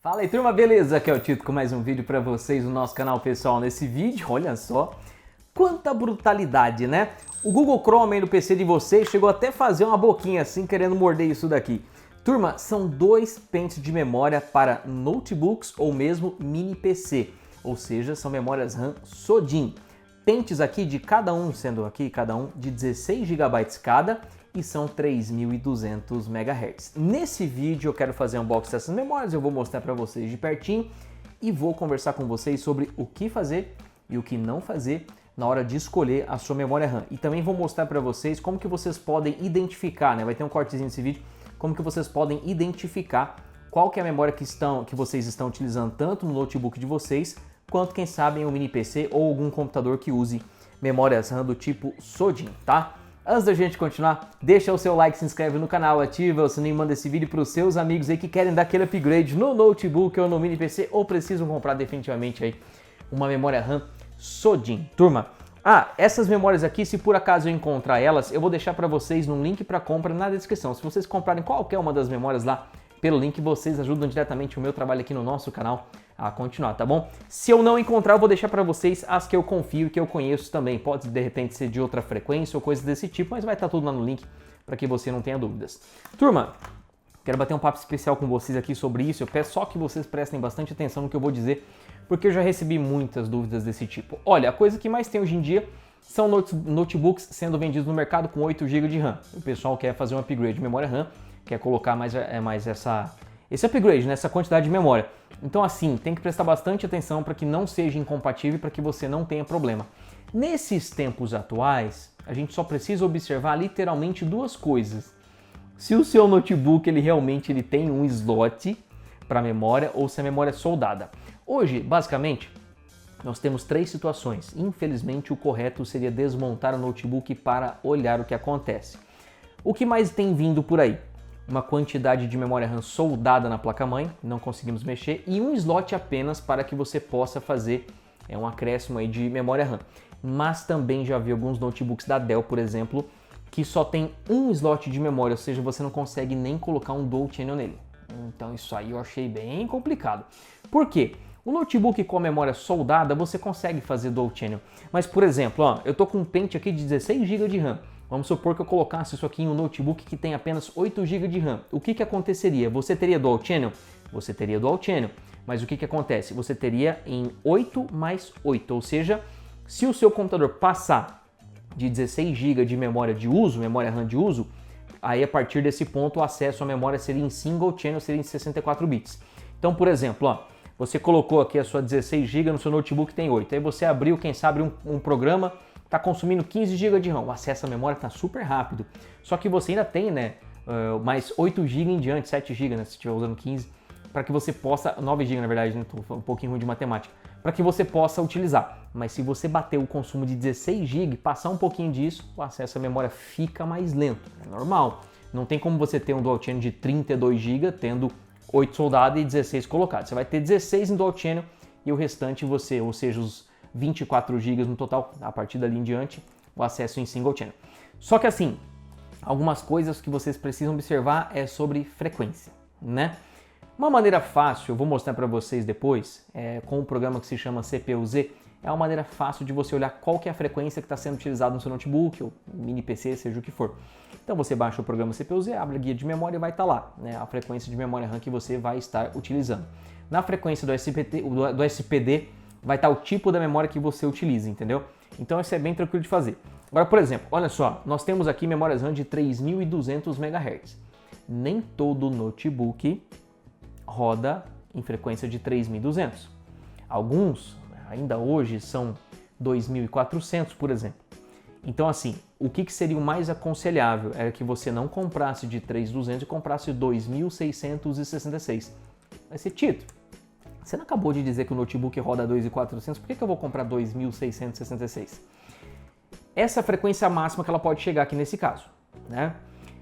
Fala aí, turma, beleza? Aqui é o Tito com mais um vídeo pra vocês no nosso canal, pessoal. Nesse vídeo, olha só, quanta brutalidade, né? O Google Chrome aí no PC de vocês chegou até a fazer uma boquinha assim, querendo morder isso daqui. Turma, são dois pentes de memória para notebooks ou mesmo mini PC, ou seja, são memórias RAM SODIMM. Pentes aqui de cada um, sendo aqui cada um de 16 GB cada, e são 3.200 MHz. Nesse vídeo eu quero fazer um unboxing dessas memórias, eu vou mostrar para vocês de pertinho e vou conversar com vocês sobre o que fazer e o que não fazer na hora de escolher a sua memória RAM. E também vou mostrar para vocês como que vocês podem identificar, né? Vai ter um cortezinho nesse vídeo, como que vocês podem identificar qual que é a memória que vocês estão utilizando tanto no notebook de vocês, quanto quem sabe em um mini PC ou algum computador que use memórias RAM do tipo SODIMM, tá? Antes da gente continuar, deixa o seu like, se inscreve no canal, ativa o sininho e manda esse vídeo para os seus amigos aí que querem dar aquele upgrade no notebook ou no mini PC ou precisam comprar definitivamente aí uma memória RAM SODIMM. Turma, essas memórias aqui, se por acaso eu encontrar elas, eu vou deixar para vocês um link para compra na descrição. Se vocês comprarem qualquer uma das memórias lá pelo link, vocês ajudam diretamente o meu trabalho aqui no nosso canal a continuar, tá bom? Se eu não encontrar, eu vou deixar para vocês as que eu confio e que eu conheço também. Pode de repente ser de outra frequência ou coisa desse tipo, mas vai estar tudo lá no link para que você não tenha dúvidas. Turma, quero bater um papo especial com vocês aqui sobre isso. Eu peço só que vocês prestem bastante atenção no que eu vou dizer, porque eu já recebi muitas dúvidas desse tipo. Olha, a coisa que mais tem hoje em dia são notebooks sendo vendidos no mercado com 8 GB de RAM. O pessoal quer fazer um upgrade de memória RAM, quer colocar mais esse upgrade, né, essa quantidade de memória. Então assim, tem que prestar bastante atenção para que não seja incompatível e para que você não tenha problema. Nesses tempos atuais, a gente só precisa observar literalmente duas coisas. Se o seu notebook ele tem um slot para memória ou se a memória é soldada. Hoje, basicamente, nós temos três situações. Infelizmente, o correto seria desmontar o notebook para olhar o que acontece. O que mais tem vindo por aí? Uma quantidade de memória RAM soldada na placa-mãe, não conseguimos mexer, e um slot apenas para que você possa fazer um acréscimo aí de memória RAM. Mas também já vi alguns notebooks da Dell, por exemplo, que só tem um slot de memória, ou seja, você não consegue nem colocar um dual channel nele. Então isso aí eu achei bem complicado. Por quê? O notebook com a memória soldada você consegue fazer dual channel, mas por exemplo, eu tô com um pente aqui de 16 GB de RAM. Vamos supor que eu colocasse isso aqui em um notebook que tem apenas 8 GB de RAM. O que aconteceria? Você teria dual channel? Você teria dual channel, mas o que acontece? Você teria em 8 mais 8, ou seja, se o seu computador passar de 16 GB de memória de uso, memória RAM de uso, aí a partir desse ponto o acesso à memória seria em single channel, seria em 64 bits. Então, por exemplo, você colocou aqui a sua 16 GB no seu notebook tem 8, aí você abriu, quem sabe, um programa, está consumindo 15 GB de RAM, o acesso à memória está super rápido, só que você ainda tem, né, mais 8 GB em diante, 7 GB, né, se estiver usando 15, para que você possa, 9 GB na verdade, né, tô um pouquinho ruim de matemática, para que você possa utilizar. Mas se você bater o consumo de 16 GB, passar um pouquinho disso, o acesso à memória fica mais lento, é normal. Não tem como você ter um dual channel de 32 GB tendo 8 soldados e 16 colocados. Você vai ter 16 em dual channel e o restante você, ou seja, os 24 GB no total, a partir dali em diante, o acesso em single channel. Só que assim, algumas coisas que vocês precisam observar é sobre frequência, né? Uma maneira fácil, eu vou mostrar para vocês depois, com um programa que se chama CPU-Z, é uma maneira fácil de você olhar qual que é a frequência que está sendo utilizada no seu notebook ou mini PC, seja o que for. Então você baixa o programa CPU-Z, abre a guia de memória e vai estar lá, né, a frequência de memória RAM que você vai estar utilizando. Na frequência do SPD vai estar o tipo da memória que você utiliza, entendeu? Então isso é bem tranquilo de fazer. Agora, por exemplo, olha só, nós temos aqui memórias RAM de 3.200 MHz. Nem todo notebook roda em frequência de 3.200. Alguns, ainda hoje, são 2.400, por exemplo. Então, assim, o que seria o mais aconselhável era que você não comprasse de 3.200 e comprasse 2.666. Vai ser Tito, você não acabou de dizer que o notebook roda 2.400, por que eu vou comprar 2.666? Essa é a frequência máxima que ela pode chegar aqui nesse caso, né?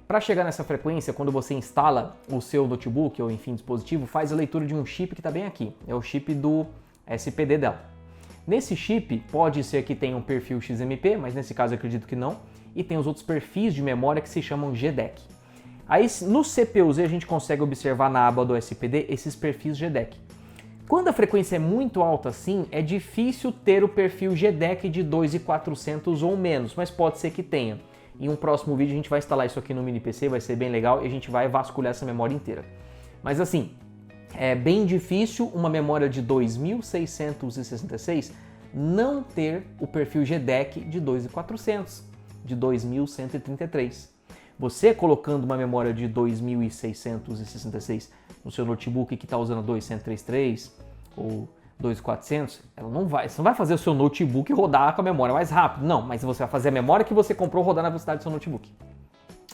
Para chegar nessa frequência, quando você instala o seu notebook ou enfim dispositivo, faz a leitura de um chip que está bem aqui, é o chip do SPD dela. Nesse chip pode ser que tenha um perfil XMP, mas nesse caso eu acredito que não, e tem os outros perfis de memória que se chamam JEDEC. Aí no CPU-Z a gente consegue observar na aba do SPD esses perfis GDEC. Quando a frequência é muito alta assim, é difícil ter o perfil GDEC de 2400 ou menos, mas pode ser que tenha. Em um próximo vídeo a gente vai instalar isso aqui no mini PC, vai ser bem legal e a gente vai vasculhar essa memória inteira. Mas assim, é bem difícil uma memória de 2666 não ter o perfil GDEC de 2400, de 2133. Você colocando uma memória de 2666 no seu notebook que está usando 2133 ou 2400, ela não vai, você não vai fazer o seu notebook rodar com a memória mais rápido, não, mas você vai fazer a memória que você comprou rodar na velocidade do seu notebook.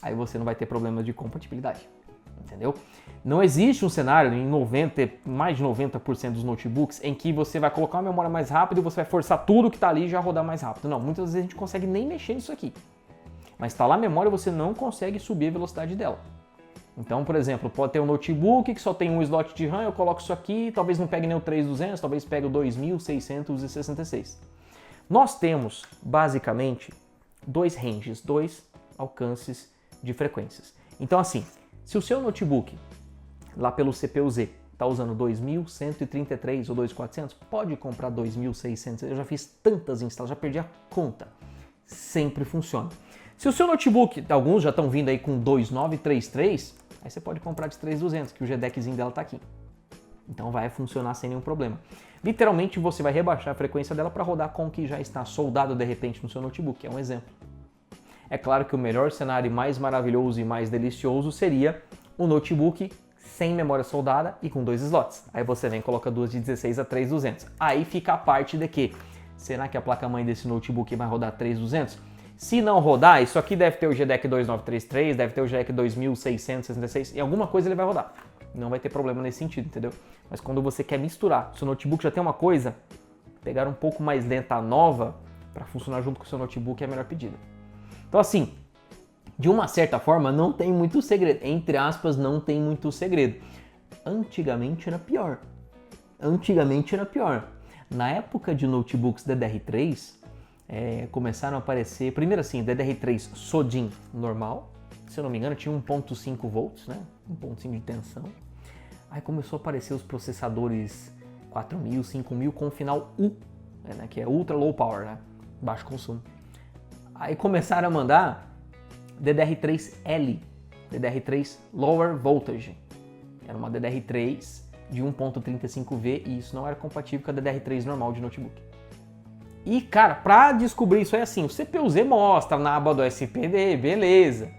Aí você não vai ter problemas de compatibilidade, entendeu? Não existe um cenário em mais de 90% dos notebooks em que você vai colocar uma memória mais rápida e você vai forçar tudo que está ali e já rodar mais rápido. Não, muitas vezes a gente não consegue nem mexer nisso aqui. Mas instalar a memória você não consegue subir a velocidade dela. Então, por exemplo, pode ter um notebook que só tem um slot de RAM, eu coloco isso aqui, talvez não pegue nem o 3200, talvez pegue o 2666. Nós temos, basicamente, dois ranges, dois alcances de frequências. Então, assim, se o seu notebook, lá pelo CPU-Z, está usando 2133 ou 2400, pode comprar 2600. Eu já fiz tantas instalações, já perdi a conta. Sempre funciona. Se o seu notebook, alguns já estão vindo aí com 2933, aí você pode comprar de 3200, que o GDECzinho dela está aqui. Então vai funcionar sem nenhum problema. Literalmente você vai rebaixar a frequência dela para rodar com o que já está soldado de repente no seu notebook, é um exemplo. É claro que o melhor cenário mais maravilhoso e mais delicioso seria um notebook sem memória soldada e com 2 slots. Aí você vem e coloca duas de 16 a 3200. Aí fica a parte de que, será que a placa-mãe desse notebook vai rodar 3200? Se não rodar, isso aqui deve ter o GDEC 2933, deve ter o GDEC 2666, e alguma coisa ele vai rodar. Não vai ter problema nesse sentido, entendeu? Mas quando você quer misturar, seu notebook já tem uma coisa, pegar um pouco mais lenta nova para funcionar junto com o seu notebook é a melhor pedida. Então assim, de uma certa forma não tem muito segredo, entre aspas, não tem muito segredo. Antigamente era pior. Na época de notebooks DDR3, começaram a aparecer, primeiro assim, DDR3 SODIMM normal, se eu não me engano tinha 1.5 volts, né? 1.5 de tensão. Aí começou a aparecer os processadores 4000, 5000 com o final U, né? Que é Ultra Low Power, né? Baixo consumo. Aí começaram a mandar DDR3L, DDR3 Lower Voltage. Era uma DDR3 de 1.35V e isso não era compatível com a DDR3 normal de notebook. E, cara, para descobrir isso é assim, o CPU-Z mostra na aba do SPD, beleza.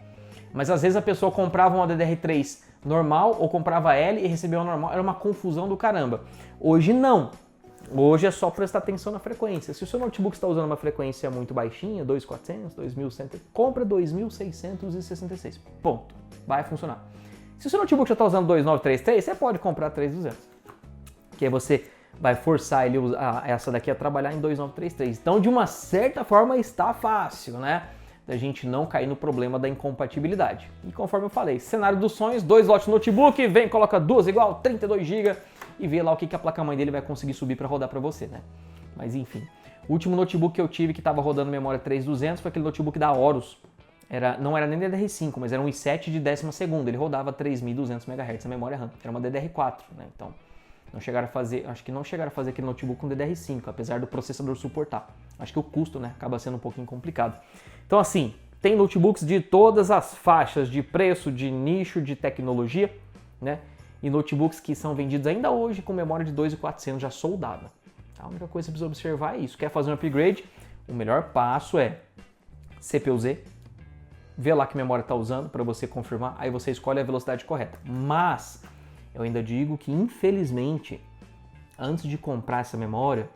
Mas às vezes a pessoa comprava uma DDR3 normal ou comprava L e recebia uma normal, era uma confusão do caramba. Hoje não. Hoje é só prestar atenção na frequência. Se o seu notebook está usando uma frequência muito baixinha, 2400, 2100, compra 2666. Ponto. Vai funcionar. Se o seu notebook já está usando 2933, você pode comprar 3200. Que aí você vai forçar ele essa daqui a trabalhar em 2933. Então, de uma certa forma, está fácil, né? Da gente não cair no problema da incompatibilidade. E conforme eu falei, cenário dos sonhos, 2 slots no notebook, vem, coloca duas igual, 32 GB e vê lá o que a placa-mãe dele vai conseguir subir para rodar para você, né? Mas enfim, o último notebook que eu tive que estava rodando memória 3200 foi aquele notebook da Horus. Não era nem DDR5, mas era um i7 de 12º, ele rodava 3200 MHz a memória RAM. Era uma DDR4, né? Então, acho que não chegaram a fazer aquele notebook com DDR5, apesar do processador suportar. Acho que o custo, né, acaba sendo um pouquinho complicado. Então assim, tem notebooks de todas as faixas de preço, de nicho, de tecnologia, né? E notebooks que são vendidos ainda hoje com memória de 2400 já soldada. A única coisa que você precisa observar é isso. Quer fazer um upgrade? O melhor passo é CPU-Z, vê lá que memória está usando para você confirmar, aí você escolhe a velocidade correta. Mas eu ainda digo que, infelizmente, antes de comprar essa memória,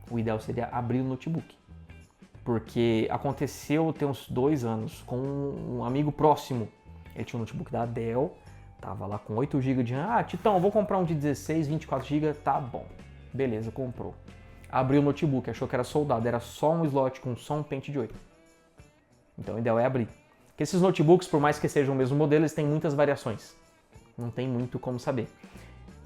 o ideal seria abrir o notebook. Porque aconteceu tem uns 2 anos com um amigo próximo. Ele tinha um notebook da Dell, tava lá com 8 GB de RAM. Ah, Titão, vou comprar um de 16, 24 GB, tá bom. Beleza, comprou. Abriu o notebook, achou que era soldado, era só um slot com só um pente de 8. Então o ideal é abrir. Porque esses notebooks, por mais que sejam o mesmo modelo, eles têm muitas variações. Não tem muito como saber.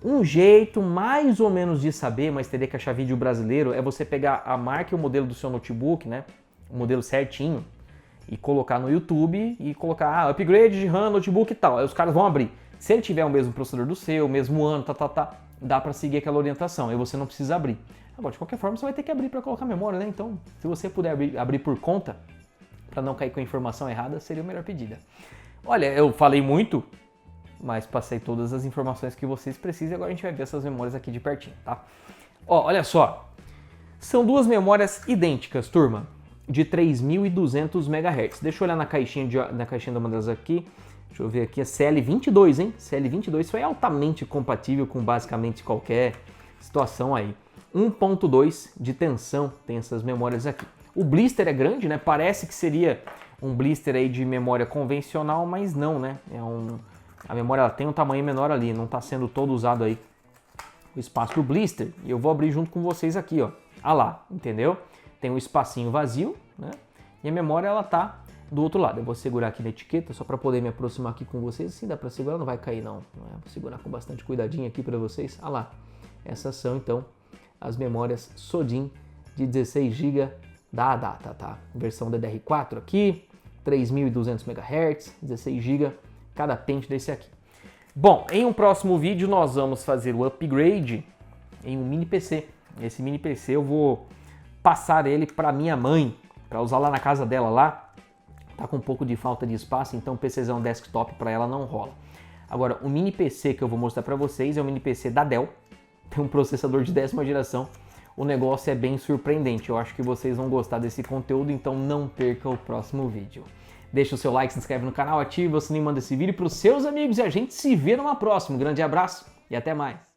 Um jeito mais ou menos de saber, mas teria que achar vídeo brasileiro, é você pegar a marca e o modelo do seu notebook, né? O modelo certinho, e colocar no YouTube e colocar upgrade de RAM, notebook e tal. Aí os caras vão abrir. Se ele tiver o mesmo processador do seu, o mesmo ano, dá para seguir aquela orientação. Aí você não precisa abrir. Agora, de qualquer forma, você vai ter que abrir para colocar memória, né? Então, se você puder abrir por conta, para não cair com a informação errada, seria a melhor pedida. Olha, eu falei muito, mas passei todas as informações que vocês precisam e agora a gente vai ver essas memórias aqui de pertinho, tá? Ó, olha só. São duas memórias idênticas, turma, de 3.200 MHz. Deixa eu olhar na caixinha de uma delas aqui. Deixa eu ver aqui, a CL22, hein? CL22 foi altamente compatível com basicamente qualquer situação aí. 1.2 de tensão tem essas memórias aqui. O blister é grande, né? Parece que seria um blister aí de memória convencional, mas não, né? A memória ela tem um tamanho menor ali, não está sendo todo usado aí o espaço do blister. E eu vou abrir junto com vocês aqui, ó. Ah lá, entendeu? Tem um espacinho vazio, né? E a memória ela tá do outro lado. Eu vou segurar aqui na etiqueta só para poder me aproximar aqui com vocês. Assim dá para segurar, não vai cair não. Vou segurar com bastante cuidadinho aqui para vocês. Ah lá, essas são então as memórias SODIMM de 16 GB da ADATA, tá? Versão DDR4 aqui, 3.200 MHz, 16 GB cada pente desse aqui. Bom, em um próximo vídeo nós vamos fazer o upgrade em um mini PC. Esse mini PC eu vou passar ele para minha mãe, para usar lá na casa dela lá. Tá com um pouco de falta de espaço, então PCzão desktop para ela não rola. Agora, o mini PC que eu vou mostrar para vocês é um mini PC da Dell. Tem um processador de 10ª geração. O negócio é bem surpreendente. Eu acho que vocês vão gostar desse conteúdo, então não perca o próximo vídeo. Deixa o seu like, se inscreve no canal, ativa o sininho e manda esse vídeo para os seus amigos e a gente se vê numa próxima. Um grande abraço e até mais.